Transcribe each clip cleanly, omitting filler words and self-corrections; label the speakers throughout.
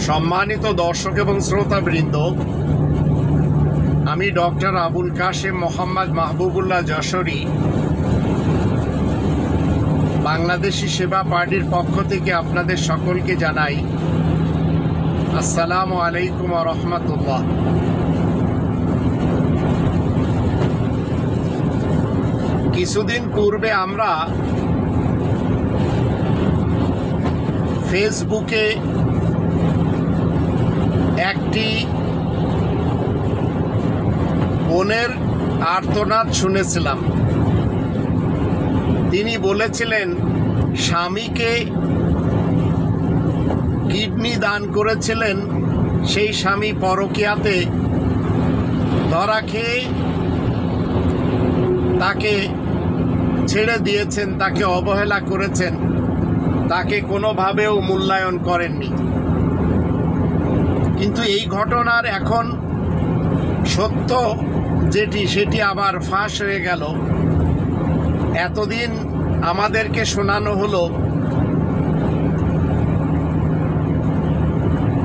Speaker 1: সম্মানিত দর্শক এবং শ্রোতাবৃন্দ, আমি ডক্টর আবুল কাশেম মোহাম্মদ মাহবুবুল্লাহ যশোরী বাংলাদেশি সেবা পার্টির পক্ষ থেকে আপনাদের সকলকে জানাই আসসালামু আলাইকুম ওয়া রাহমাতুল্লাহ। কিছুদিন পূর্বে আমরা ফেসবুকে একটি বোনের আর্তনাদ শুনেছিলাম। তিনি বলেছিলেন স্বামীকে কিডনি দান করেছিলেন, সেই স্বামী পরকীয়াতে ধরা খেয়ে তাকে ছেড়ে দিয়েছেন, তাকে অবহেলা করেছেন, তাকে কোনোভাবেও মূল্যায়ন করেননি। কিন্তু এই ঘটনার এখন সত্য যেটি সেটি আবার ফাঁস হয়ে গেল। এতদিন আমাদেরকে শোনানো হলো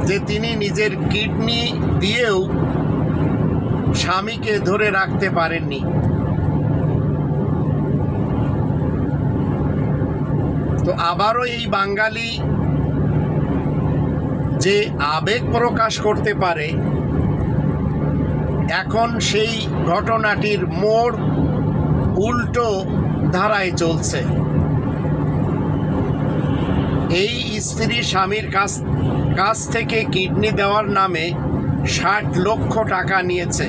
Speaker 1: যে তিনি নিজের কিডনি দিয়েও স্বামীকে ধরে রাখতে পারেননি। তো আবারও এই বাঙালি যে আবেগ প্রকাশ করতে পারে, এখন সেই ঘটনাটির মোড় উল্টো ধারায় চলছে। এই স্ত্রী স্বামীর কাছ থেকে কিডনি দেওয়ার নামে 60 লক্ষ টাকা নিয়েছে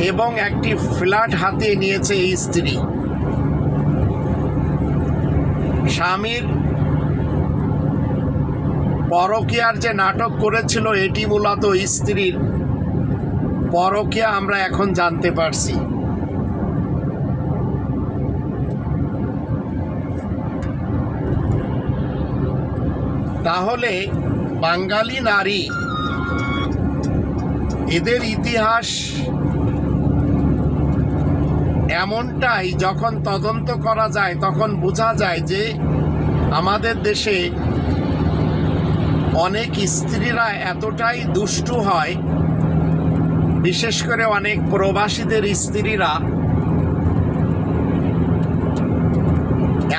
Speaker 1: এবং একটি ফ্ল্যাট হাতিয়ে নিয়েছে এই স্ত্রী। স্বামীর পরকীয়ার যে নাটক করেছিল এটি মূলত স্ত্রীর পরকীয়া, আমরা এখন জানতে পারছি। তাহলে বাঙালি নারী, এদের ইতিহাস এমনটাই, যখন তদন্ত করা যায় তখন বোঝা যায় যে আমাদের দেশে অনেক স্ত্রীরা এতটাই দুষ্টু হয়, বিশেষ করে অনেক প্রবাসীদের স্ত্রীরা।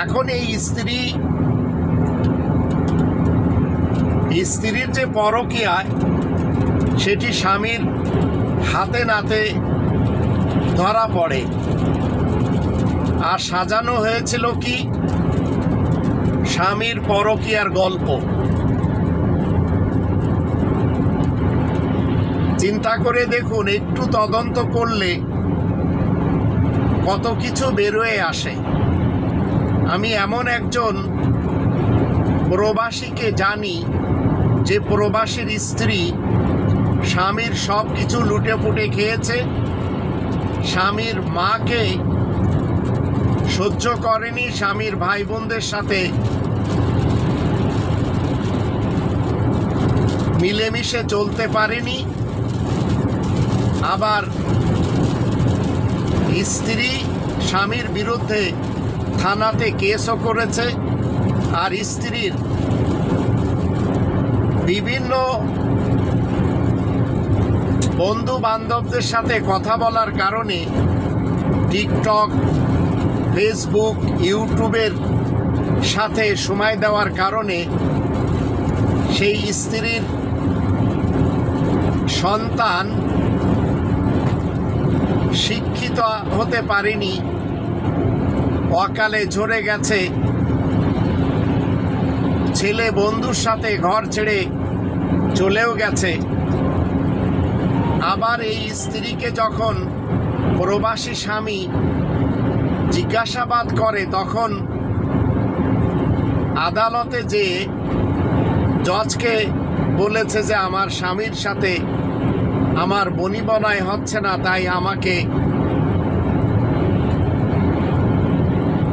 Speaker 1: এখন এই স্ত্রীর যে পরকীয়া সেটি স্বামীর হাতে নাতে ধরা পড়ে, আর সাজানো হয়েছিল কি স্বামীর পরকীয়ার গল্প। চিন্তা করে দেখুন, একটু তদন্ত করলে কত কিছু বেরোয় আসে। আমি এমন একজন প্রবাসীকে জানি যে প্রবাসীর স্ত্রী স্বামীর সব কিছু লুটে পুটে খেয়েছে, স্বামীর মাকে সহ্য করেনি, স্বামীর ভাই বোনদের সাথে মিলেমিশে চলতে পারেনি। আবার স্ত্রী স্বামীর বিরুদ্ধে থানাতে কেসও করেছে, আর স্ত্রীর বিভিন্ন বন্ধু বান্ধবদের সাথে কথা বলার কারণে, টিকটক, ফেসবুক, ইউটিউবের সাথে সময় দেওয়ার কারণে সেই স্ত্রীর সন্তান শিক্ষিত হতে পারেনি, অকালে ঝরে গেছে। ছেলে বন্ধুর সাথে ঘর ছেড়ে চলেও গেছে। আবার এই স্ত্রীকে যখন প্রবাসী স্বামী জিজ্ঞাসাবাদ করে, তখন আদালতে যে জজকে বলেছে যে আমার স্বামীর সাথে আমার বনিবনায় হচ্ছে না, তাই আমাকে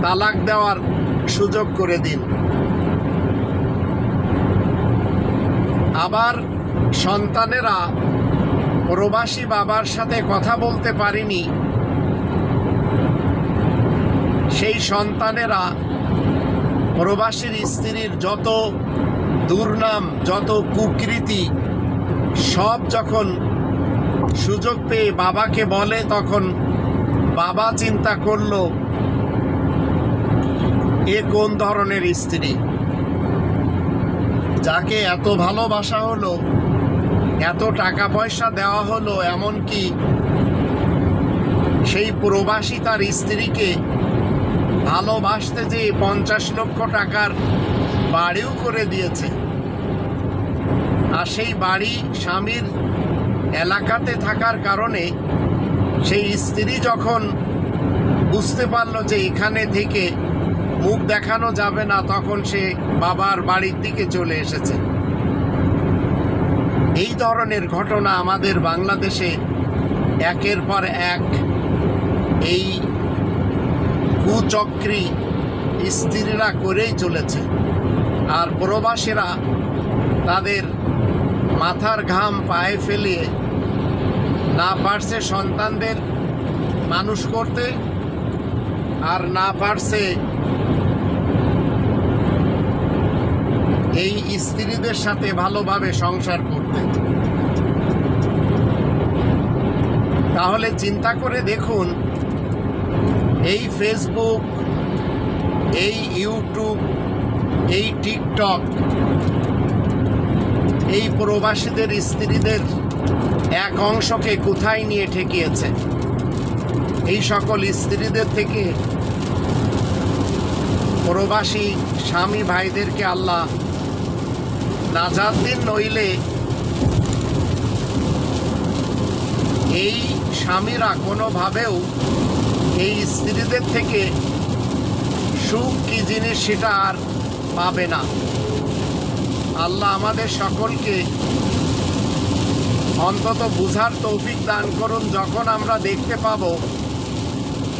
Speaker 1: তালাক দেওয়ার সুযোগ করে দিন। আবার সন্তানেরা প্রবাসী বাবার সাথে কথা বলতে পারেনি, সেই সন্তানেরা প্রবাসীর স্ত্রীর যত দুর্নাম, যত কুকৃতি সব যখন সুযোগ পেয়ে বাবাকে বলে, তখন বাবা চিন্তা করলো এ কোন ধরনের স্ত্রী, যাকে এত ভালোবাসা হলো, এত টাকা পয়সা দেওয়া হলো, এমনকি সেই প্রবাসী তার স্ত্রীকে ভালোবাসতে যে 50 লক্ষ টাকার বাড়িও করে দিয়েছে। আর সেই বাড়ি স্বামীর এলাকাতে থাকার কারণে সেই স্ত্রী যখন বুঝতে পারলো যে এখানে থেকে মুখ দেখানো যাবে না, তখন সে বাবার বাড়ির দিকে চলে এসেছে। এই ধরনের ঘটনা আমাদের বাংলাদেশে একের পর এক এই কুচক্রী স্ত্রীরা করেই চলেছে। আর প্রবাসীরা তাদের মাথার ঘাম পায়ে ফেলিয়ে না পারছে সন্তানদের মানুষ করতে, আর না পারছে এই স্ত্রীদের সাথে ভালোভাবে সংসার করতে। তাহলে চিন্তা করে দেখুন, এই ফেসবুক, এই ইউটিউব, এই টিকটক এই প্রবাসীদের স্ত্রীদের এক অংশকে কোথায় নিয়ে ঠেকিয়েছে। এই সকল স্ত্রীদের থেকে প্রবাসী স্বামী ভাইদেরকে আল্লাহ নাজাত দিন, নইলে এই স্বামীরা কোনোভাবেও এই স্ত্রীদের থেকে সুখ কি জিনিস সেটা আর পাবে না। আল্লাহ আমাদের সকলকে অন্তত বুঝার তৌফিক দান করুন। যখন আমরা দেখতে পাব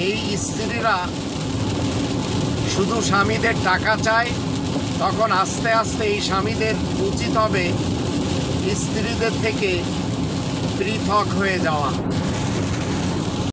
Speaker 1: এই স্ত্রীরা শুধু স্বামীদের টাকা চায়, তখন আস্তে আস্তে এই স্বামীদের উচিত হবে স্ত্রীদের থেকে পৃথক হয়ে যাওয়া।